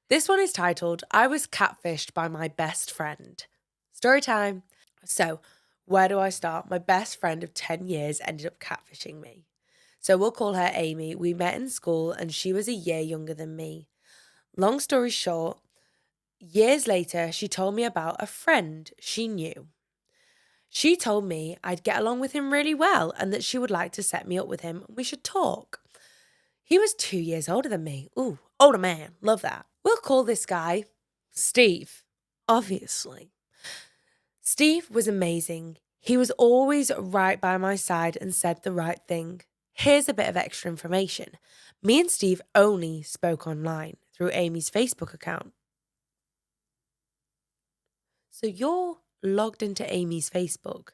This one is titled, I Was Catfished by My Best Friend. Story time. So, where do I start? My best friend of 10 years ended up catfishing me. So we'll call her Amy. We met in school and she was a year younger than me. Long story short, years later, she told me about a friend she knew. She told me I'd get along with him really well and that she would like to set me up with him and we should talk. He was 2 years older than me. Ooh, older man. Love that. We'll call this guy Steve, obviously. Steve was amazing. He was always right by my side and said the right thing. Here's a bit of extra information. Me and Steve only spoke online through Amy's Facebook account. So you're logged into Amy's Facebook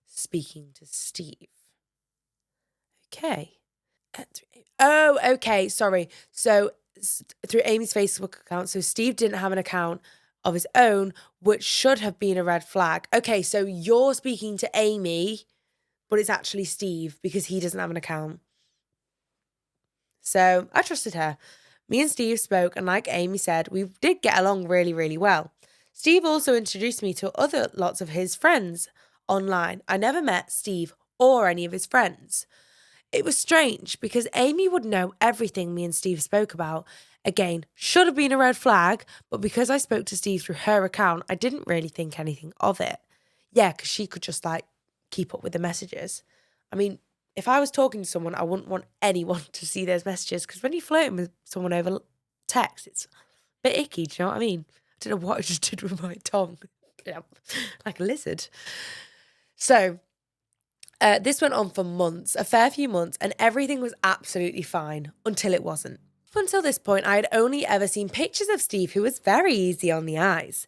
speaking to Steve. Okay. Oh, okay. Sorry. So through Amy's Facebook account. So Steve didn't have an account of his own, which should have been a red flag. Okay. So you're speaking to Amy, but it's actually Steve because he doesn't have an account. So I trusted her. Me and Steve spoke, and like Amy said, we did get along really, really well. Steve also introduced me to lots of his friends online. I never met Steve or any of his friends. It was strange because Amy would know everything me and Steve spoke about. Again, should have been a red flag, but because I spoke to Steve through her account, I didn't really think anything of it. Yeah, because she could just keep up with the messages. I mean, if I was talking to someone, I wouldn't want anyone to see those messages because when you're flirting with someone over text, it's a bit icky, do you know what I mean? I don't know what I just did with my tongue. Like a lizard. So, this went on for months, a fair few months, and everything was absolutely fine until it wasn't. Up until this point, I had only ever seen pictures of Steve, who was very easy on the eyes.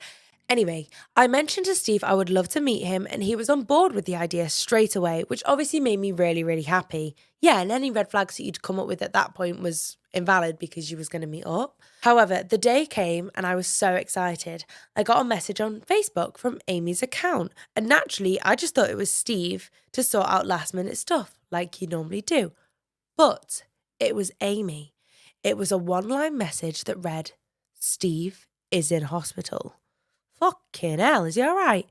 Anyway, I mentioned to Steve I would love to meet him, and he was on board with the idea straight away, which obviously made me really, really happy. Yeah, and any red flags that you'd come up with at that point was invalid because you was going to meet up. However, the day came and I was so excited. I got a message on Facebook from Amy's account, and naturally, I just thought it was Steve to sort out last minute stuff like you normally do. But it was Amy. It was a one-line message that read, Steve is in hospital. Fucking hell, is he all right?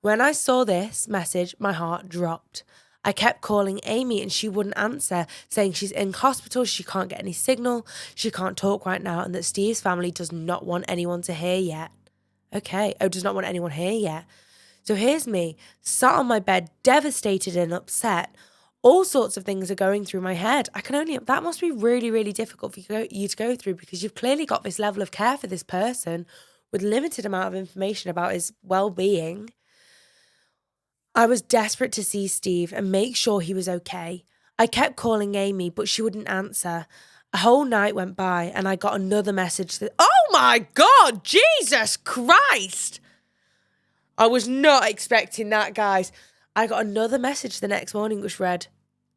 When I saw this message, my heart dropped. I kept calling Amy and she wouldn't answer, saying she's in hospital, she can't get any signal, she can't talk right now, and that Steve's family does not want anyone to hear yet. Okay, does not want anyone here yet. So here's me, sat on my bed, devastated and upset. All sorts of things are going through my head. That must be really, really difficult for you to go through because you've clearly got this level of care for this person with limited amount of information about his well-being. I was desperate to see Steve and make sure he was okay. I kept calling Amy, but she wouldn't answer. A whole night went by and I got another message that, oh my God, Jesus Christ! I was not expecting that, guys. I got another message the next morning which read,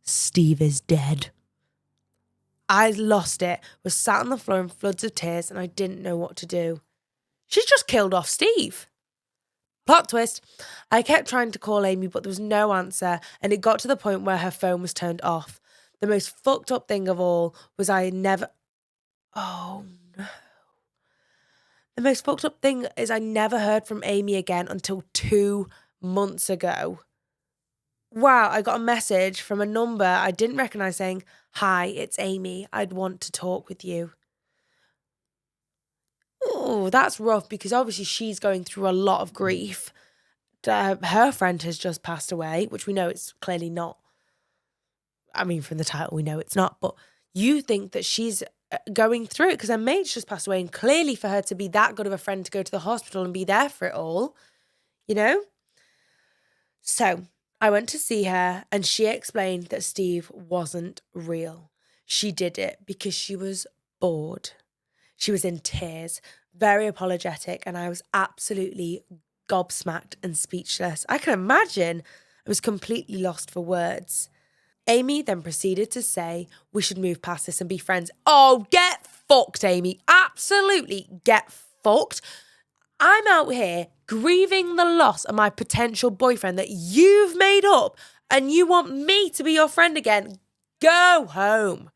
Steve is dead. I lost it, was sat on the floor in floods of tears and I didn't know what to do. She's just killed off Steve. Plot twist. I kept trying to call Amy, but there was no answer, and it got to the point where her phone was turned off. The most fucked up thing of all was Oh, no. The most fucked up thing is I never heard from Amy again until 2 months ago. Wow, I got a message from a number I didn't recognise saying, hi, it's Amy. I'd want to talk with you. Oh, that's rough because obviously she's going through a lot of grief. Her friend has just passed away, which we know it's clearly not. I mean, from the title, we know it's not, but you think that she's going through it because her mate's just passed away, and clearly for her to be that good of a friend to go to the hospital and be there for it all, you know? So I went to see her and she explained that Steve wasn't real. She did it because she was bored. She was in tears, very apologetic, and I was absolutely gobsmacked and speechless. I can imagine I was completely lost for words. Amy then proceeded to say we should move past this and be friends. Oh, get fucked, Amy. Absolutely get fucked. I'm out here grieving the loss of my potential boyfriend that you've made up and you want me to be your friend again. Go home.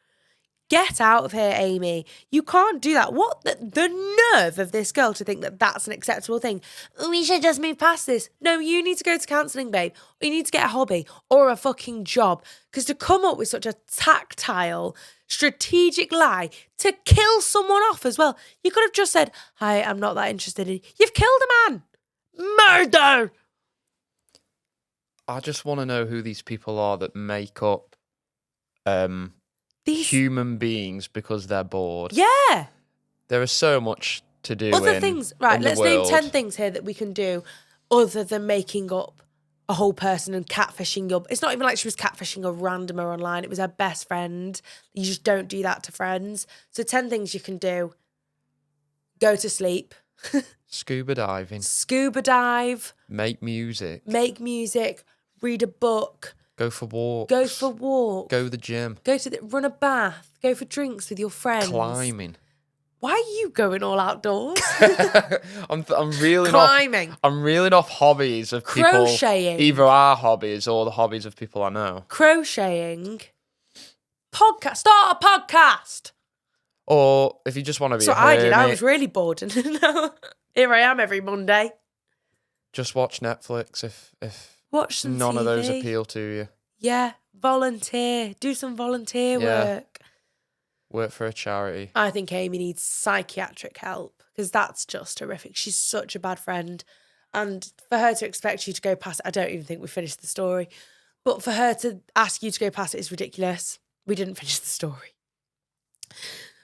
Get out of here, Amy. You can't do that. What the nerve of this girl to think that that's an acceptable thing. We should just move past this. No, you need to go to counselling, babe. Or you need to get a hobby or a fucking job. Because to come up with such a tactile, strategic lie to kill someone off as well. You could have just said, hi, I'm not that interested in you. You've killed a man. Murder. I just want to know who these people are that make up these human beings because they're bored. Yeah. There is so much to do. Other things. Right, let's name 10 things here that we can do other than making up a whole person and catfishing your... It's not even like she was catfishing a randomer online. It was her best friend. You just don't do that to friends. So 10 things you can do. Go to sleep. Scuba diving. Scuba dive. Make music. Read a book. Go for walks. Go for walks. Go to the gym. Run a bath. Go for drinks with your friends. Climbing. Why are you going all outdoors? I'm reeling Climbing. off. I'm reeling off hobbies of people. Crocheting. Either our hobbies or the hobbies of people I know. Crocheting. Podcast. Start a podcast. Or if you just want to be That's a what I hermit, did. I was really bored. And now here I am every Monday. just watch Netflix if Watch some none TV. of those appeal to you. Yeah. Volunteer. Do some volunteer work. Work for a charity. I think Amy needs psychiatric help because that's just horrific. She's such a bad friend. And for her to expect you to go past it, I don't even think we finished the story. But for her to ask you to go past it is ridiculous. We didn't finish the story.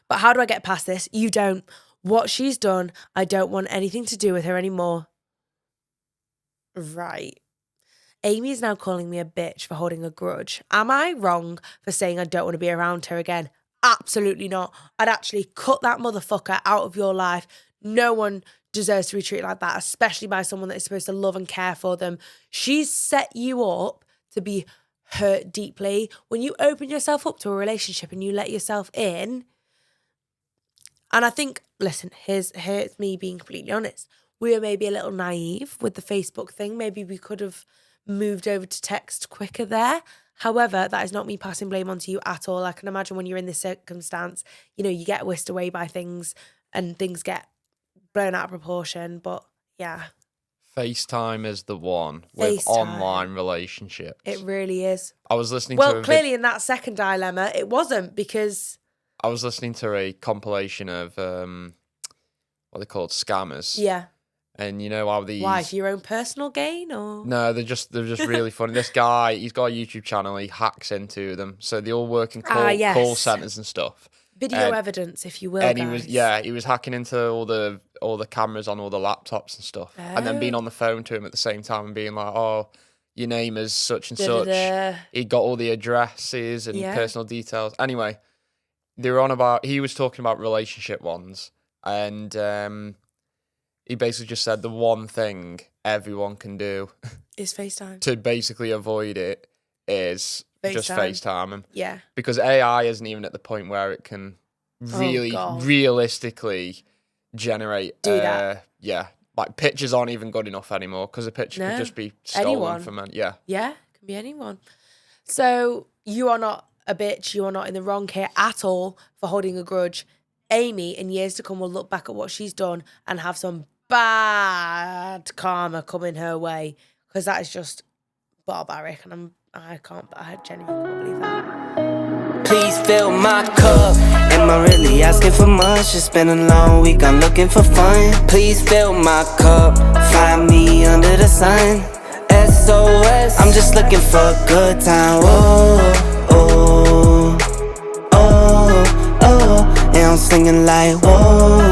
But how do I get past this? You don't. What she's done, I don't want anything to do with her anymore. Right. Amy is now calling me a bitch for holding a grudge. Am I wrong for saying I don't want to be around her again? Absolutely not. I'd actually cut that motherfucker out of your life. No one deserves to be treated like that, especially by someone that is supposed to love and care for them. She's set you up to be hurt deeply. When you open yourself up to a relationship and you let yourself in, and I think, listen, here's me being completely honest. We were maybe a little naive with the Facebook thing. Maybe we could have moved over to text quicker there. However, that is not me passing blame onto you at all. I can imagine when you're in this circumstance, you get whisked away by things and things get blown out of proportion. But yeah. FaceTime is the one with online relationships. It really is. I was listening Well, clearly in that second dilemma, it wasn't because... I was listening to a compilation of what they called scammers. Yeah. And you know how these... Why, for your own personal gain or...? No, they're just really funny. This guy, he's got a YouTube channel, he hacks into them. So they all work in call centers and stuff. Video evidence, if you will, and guys. he was hacking into all the cameras on all the laptops and stuff. Oh. And then being on the phone to him at the same time and being like, oh, your name is such and such. He got all the addresses and personal details. Anyway, he was talking about relationship ones. And he basically just said the one thing everyone can do is FaceTime. To basically avoid it is just FaceTime him. Yeah. Because AI isn't even at the point where it can really realistically generate... Do that. Yeah. Like pictures aren't even good enough anymore because a picture could just be stolen from anyone. Yeah. Yeah, it can be anyone. So you are not a bitch. You are not in the wrong here at all for holding a grudge. Amy, in years to come, will look back at what she's done and have some bad karma coming her way because that is just barbaric, and I genuinely can't believe that. Please fill my cup. Am I really asking for much? It's been a long week, I'm looking for fun. Please fill my cup. Find me under the sun. SOS, I'm just looking for a good time. Oh, oh, oh, oh. And I'm singing like, whoa.